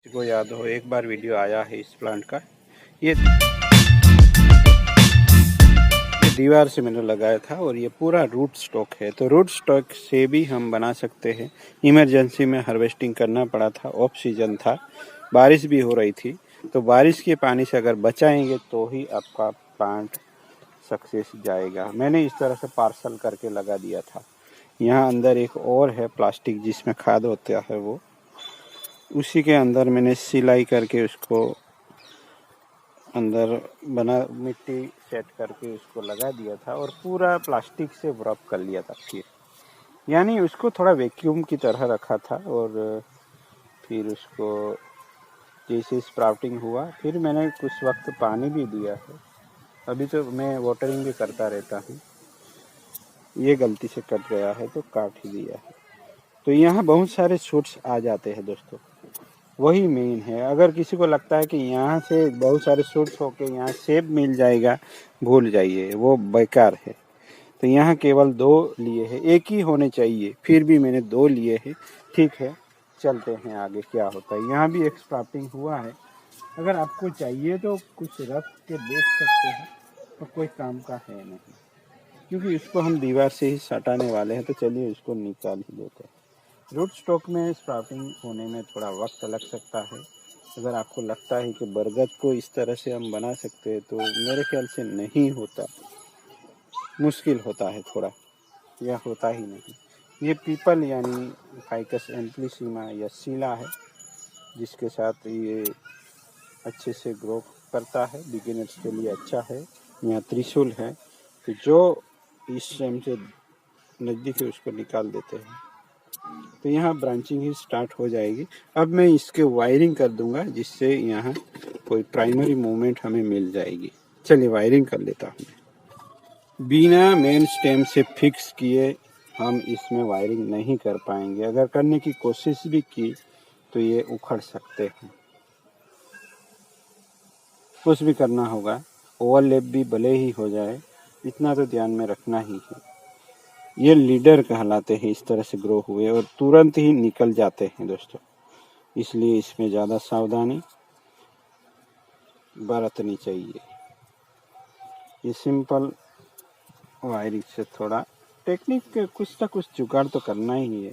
को याद हो एक बार वीडियो आया है इस प्लांट का। ये दीवार से मैंने लगाया था और ये पूरा रूट स्टॉक है। तो रूट स्टॉक से भी हम बना सकते हैं। इमरजेंसी में हार्वेस्टिंग करना पड़ा था, ऑफ सीजन था, बारिश भी हो रही थी। तो बारिश के पानी से अगर बचाएंगे तो ही आपका प्लांट सक्सेस जाएगा। मैंने इस तरह से पार्सल करके लगा दिया था। यहाँ अंदर एक और है प्लास्टिक जिसमें खाद होता है, वो उसी के अंदर मैंने सिलाई करके उसको अंदर बना मिट्टी सेट करके उसको लगा दिया था और पूरा प्लास्टिक से व्रप कर लिया था। यानी उसको थोड़ा वैक्यूम की तरह रखा था और फिर उसको जैसे स्प्राउटिंग हुआ फिर मैंने कुछ वक्त पानी भी दिया है। अभी तो मैं वाटरिंग भी करता रहता हूँ। ये गलती से कट गया है तो काट ही दिया है। तो यहाँ बहुत सारे शूट्स आ जाते हैं दोस्तों, वही मेन है। अगर किसी को लगता है कि यहाँ से बहुत सारे शूट्स होके यहाँ सेब मिल जाएगा, भूल जाइए, वो बेकार है। तो यहाँ केवल 2 लिए हैं, एक ही होने चाहिए, फिर भी मैंने 2 लिए हैं। ठीक है, चलते हैं आगे क्या होता है। यहाँ भी एक स्प्राउटिंग हुआ है। अगर आपको चाहिए तो कुछ रख के देख सकते हैं, तो कोई काम का है नहीं, क्योंकि इसको हम दीवार से ही सटाने वाले हैं। तो चलिए इसको निकाल ही लेते हैं। रूट स्टॉक में स्प्राउटिंग होने में थोड़ा वक्त लग सकता है। अगर आपको लगता है कि बरगद को इस तरह से हम बना सकते हैं, तो मेरे ख्याल से नहीं होता, मुश्किल होता है थोड़ा, या होता ही नहीं। ये पीपल यानी फाइकस एम्प्लीसिमा या सीला है, जिसके साथ ये अच्छे से ग्रो करता है, बिगिनर्स के लिए अच्छा है। यहाँ त्रिशूल है, तो जो इस टाइम से नज़दीक है उसको निकाल देते हैं। तो यहाँ ब्रांचिंग ही स्टार्ट हो जाएगी। अब मैं इसके वायरिंग कर दूंगा, जिससे यहाँ कोई प्राइमरी मूवमेंट हमें मिल जाएगी। चलिए वायरिंग कर लेता हूँ। बिना मेन स्टेम से फिक्स किए हम इसमें वायरिंग नहीं कर पाएंगे। अगर करने की कोशिश भी की तो ये उखड़ सकते हैं। कुछ भी करना होगा, ओवरलैप भी भले ही हो जाए, इतना तो ध्यान में रखना ही है। ये लीडर कहलाते हैं, इस तरह से ग्रो हुए और तुरंत ही निकल जाते हैं दोस्तों। इसलिए इसमें ज़्यादा सावधानी बरतनी चाहिए। ये सिंपल वायरिंग से थोड़ा टेक्निक, कुछ ना कुछ जुगाड़ तो करना ही है।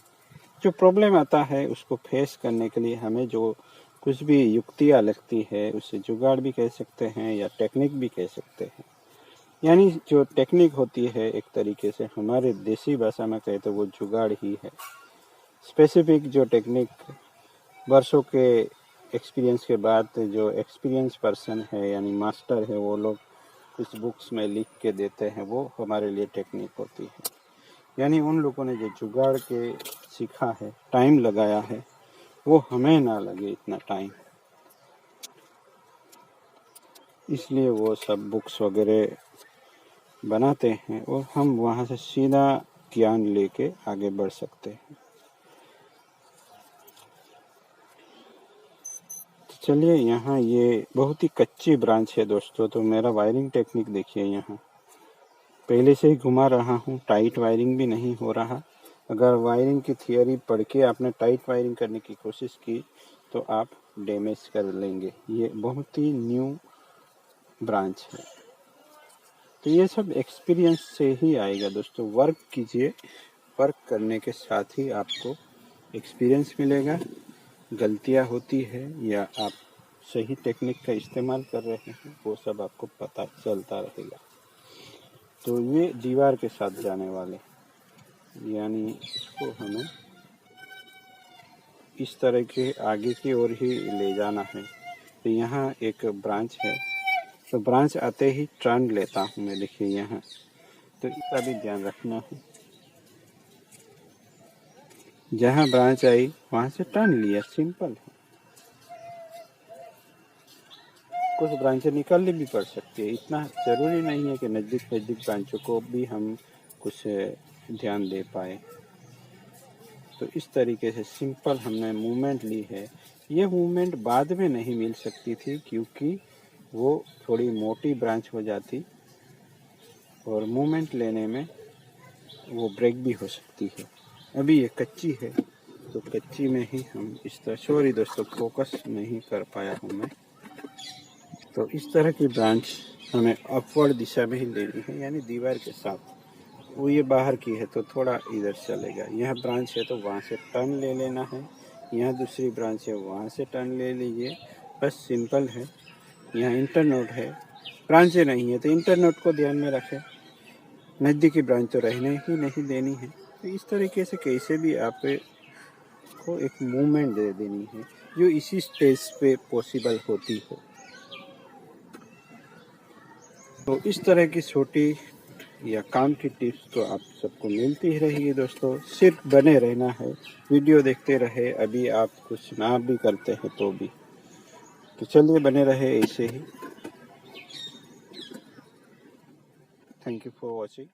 जो प्रॉब्लम आता है उसको फेस करने के लिए हमें जो कुछ भी युक्तियाँ लगती है, उसे जुगाड़ भी कह सकते हैं या टेक्निक भी कह सकते हैं। यानी जो टेक्निक होती है एक तरीके से हमारे देसी भाषा में कहे तो वो जुगाड़ ही है। स्पेसिफिक जो टेक्निक वर्षों के एक्सपीरियंस के बाद जो एक्सपीरियंस पर्सन है यानी मास्टर है, वो लोग कुछ बुक्स में लिख के देते हैं, वो हमारे लिए टेक्निक होती है। यानी उन लोगों ने जो जुगाड़ के सीखा है, टाइम लगाया है, वो हमें ना लगे इतना टाइम, इसलिए वो सब बुक्स वगैरह बनाते हैं और हम वहाँ से सीधा ज्ञान लेके आगे बढ़ सकते हैं। चलिए, यहाँ ये बहुत ही कच्ची ब्रांच है दोस्तों। तो मेरा वायरिंग टेक्निक देखिए, यहाँ पहले से ही घुमा रहा हूँ, टाइट वायरिंग भी नहीं हो रहा। अगर वायरिंग की थियोरी पढ़ के आपने टाइट वायरिंग करने की कोशिश की तो आप डैमेज कर लेंगे। ये बहुत ही न्यू ब्रांच है, तो ये सब एक्सपीरियंस से ही आएगा दोस्तों। वर्क कीजिए, वर्क करने के साथ ही आपको एक्सपीरियंस मिलेगा। गलतियाँ होती है या आप सही टेक्निक का इस्तेमाल कर रहे हैं, वो सब आपको पता चलता रहेगा। तो ये दीवार के साथ जाने वाले, यानी इसको हमें इस तरह के आगे की ओर ही ले जाना है। तो यहाँ एक ब्रांच है, तो ब्रांच आते ही टर्न लेता हूँ मैं, देखिए यहाँ। तो इसका भी ध्यान रखना है, जहाँ ब्रांच आई वहाँ से टर्न लिया, सिंपल है। कुछ ब्रांचें निकालनी भी पड़ सकती है, इतना ज़रूरी नहीं है कि नज़दीक ब्रांचों को भी हम कुछ ध्यान दे पाए। तो इस तरीके से सिंपल हमने मूवमेंट ली है। ये मूवमेंट बाद में नहीं मिल सकती थी, क्योंकि वो थोड़ी मोटी ब्रांच हो जाती और मूवमेंट लेने में वो ब्रेक भी हो सकती है। अभी ये कच्ची है, दोस्तों कच्ची में ही हम इस तरह, सॉरी दोस्तों फोकस नहीं कर पाया हूँ मैं। तो इस तरह की ब्रांच हमें अपवर्ड दिशा में ही लेनी है, यानी दीवार के साथ। वो ये बाहर की है तो थोड़ा इधर चलेगा, यहाँ ब्रांच है तो वहाँ से टर्न ले लेना है, यहाँ दूसरी ब्रांच है वहाँ से टर्न ले लीजिए, बस सिंपल है। यहाँ इंटरनोड है, ब्रांचें नहीं है तो इंटरनोड को ध्यान में रखें, नज़दीकी ब्रांच तो रहने ही नहीं देनी है। तो इस तरीके से कैसे भी आपको एक मूवमेंट दे देनी है जो इसी स्टेज पे पॉसिबल होती हो। तो इस तरह की छोटी या काम की टिप्स तो आप सबको मिलती ही रहेगी दोस्तों, सिर्फ बने रहना है, वीडियो देखते रहे। अभी आप कुछ ना भी करते हैं तो भी, तो चलिए बने रहे ऐसे ही। Thank you for watching.